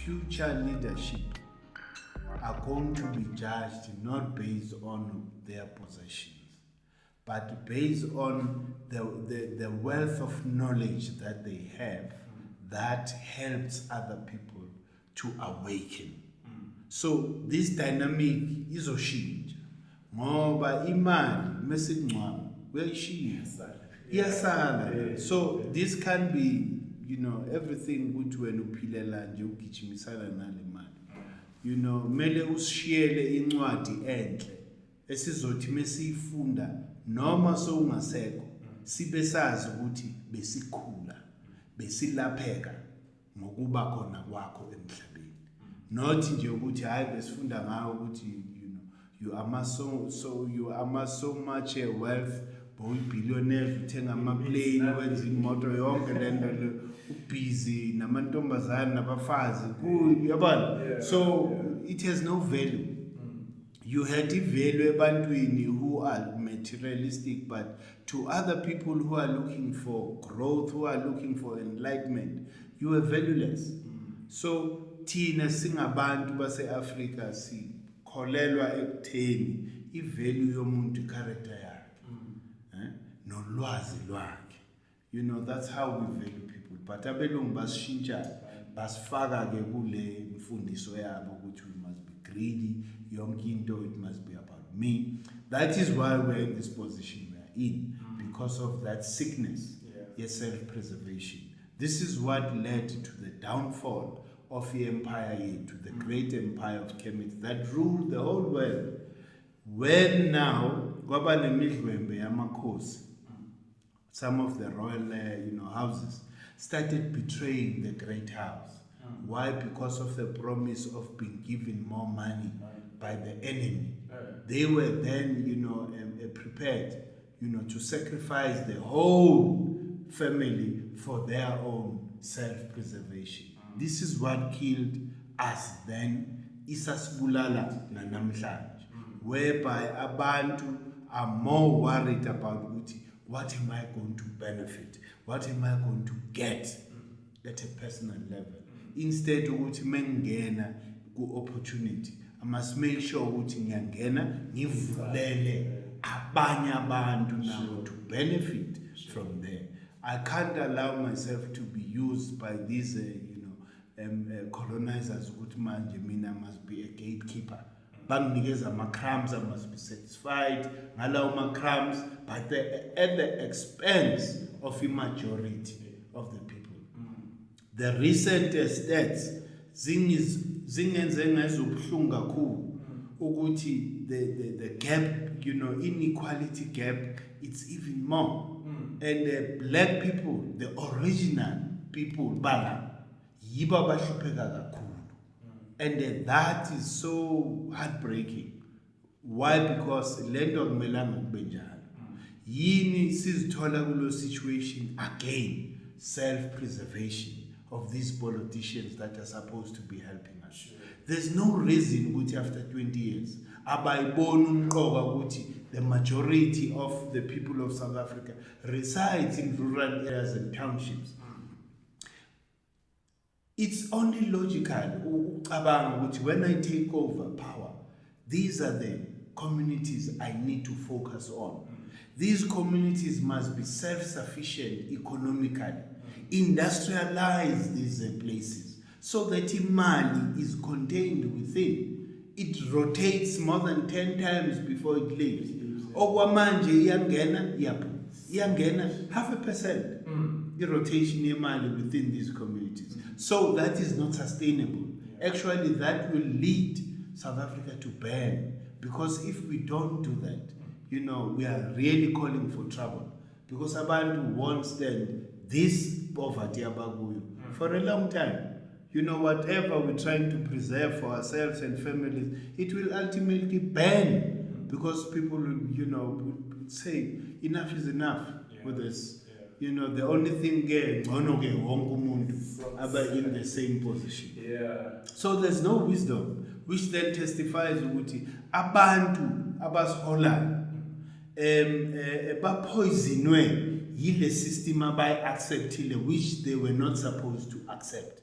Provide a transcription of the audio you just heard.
future leadership are going to be judged not based on their possessions, but based on the wealth of knowledge that they have that helps other people to awaken. So this dynamic izoshintsha ngoba imali mesingcwabo uyayishiya iyasala. So this can be, everything ukuthi wena uphilela nje ugijimisana nale mali. Mele usishiyele incwadi enhle esizothi mesiyifunda noma sowungasekho sibe sazi ukuthi besikhula besilapheka ngokuba khona kwakho emhlabeni, not nje ukuthi hayi besifunda ngayo ukuthi you are so much wealth, boy-billionaire, uthenga ama-plane, wenza imoto yonke lento busy namantombazane nabafazi yabona. So it has no value. You had value ebantwini who are materialistic, but to other people who are looking for growth, who are looking for enlightenment, you are valueless. So thina singabantu base-Afrika sikholelwa ekutheni i-value yomuntu character yakhe nolwazi lwakhe. That's how we value people. But abelungu basishintsha basifaka ke kule mfundiso yabo ukuthi we must be greedy, yonke into it must be about me. That is why we're in this position we are in, because of that sickness, self-preservation. This is what led to the downfall of the empire, to the great empire of Kemet that ruled the whole world. When now, some of the royal houses started betraying the great house. Why? Because of the promise of being given more money by the enemy. They were then, prepared, to sacrifice the whole family for their own self-preservation. This is what killed us then, isasibulala nanamhlanje, whereby abantu are more worried about what am I going to benefit, what am I going to get at a personal level, instead of ukuthi mengena ku opportunity I must make sure ukuthi ngiyangena ngivulele abanye abantu now to benefit from there. I can't allow myself to be used by these colonizers ukuthi manje mina must be a gatekeeper. Banginikeza ama-crumbs, I must be satisfied ngalawo ma-crumbs, but at the expense of the majority of the people. The recent stats zingenze ngezobuhlungu kakhulu ukuthi the gap, inequality gap, it's even more. And the black people, the original people, bala yiba bahlupheka kakhulu. And that is so heartbreaking. Why? Because lento akumelanga kube njalo. Yini sizithola kulo situation again, self-preservation of these politicians that are supposed to be helping us. Sure. There's no reason ukuthi after 20 years abayibona umqoka ukuthi the majority of the people of South Africa resides in rural areas and townships. It's only logical when I take over power, these are the communities I need to focus on. These communities must be self-sufficient economically, industrialize these places so that imali is contained within. It rotates more than 10 times before it leaves. Okwamanje iyangena iyangena 0.5%. The rotation imali within these communities. So that is not sustainable. Actually, that will lead South Africa to burn, because if we don't do that, we are really calling for trouble, because abantu won't stand this poverty for a long time. Whatever we're trying to preserve for ourselves and families, it will ultimately burn, because people will, say enough is enough with this. The only thing are in the same position. So there's no wisdom, which then testifies ukuthi abantu abasiholayo bapoisonwe yile system abayi-acceptile, which they were not supposed to accept.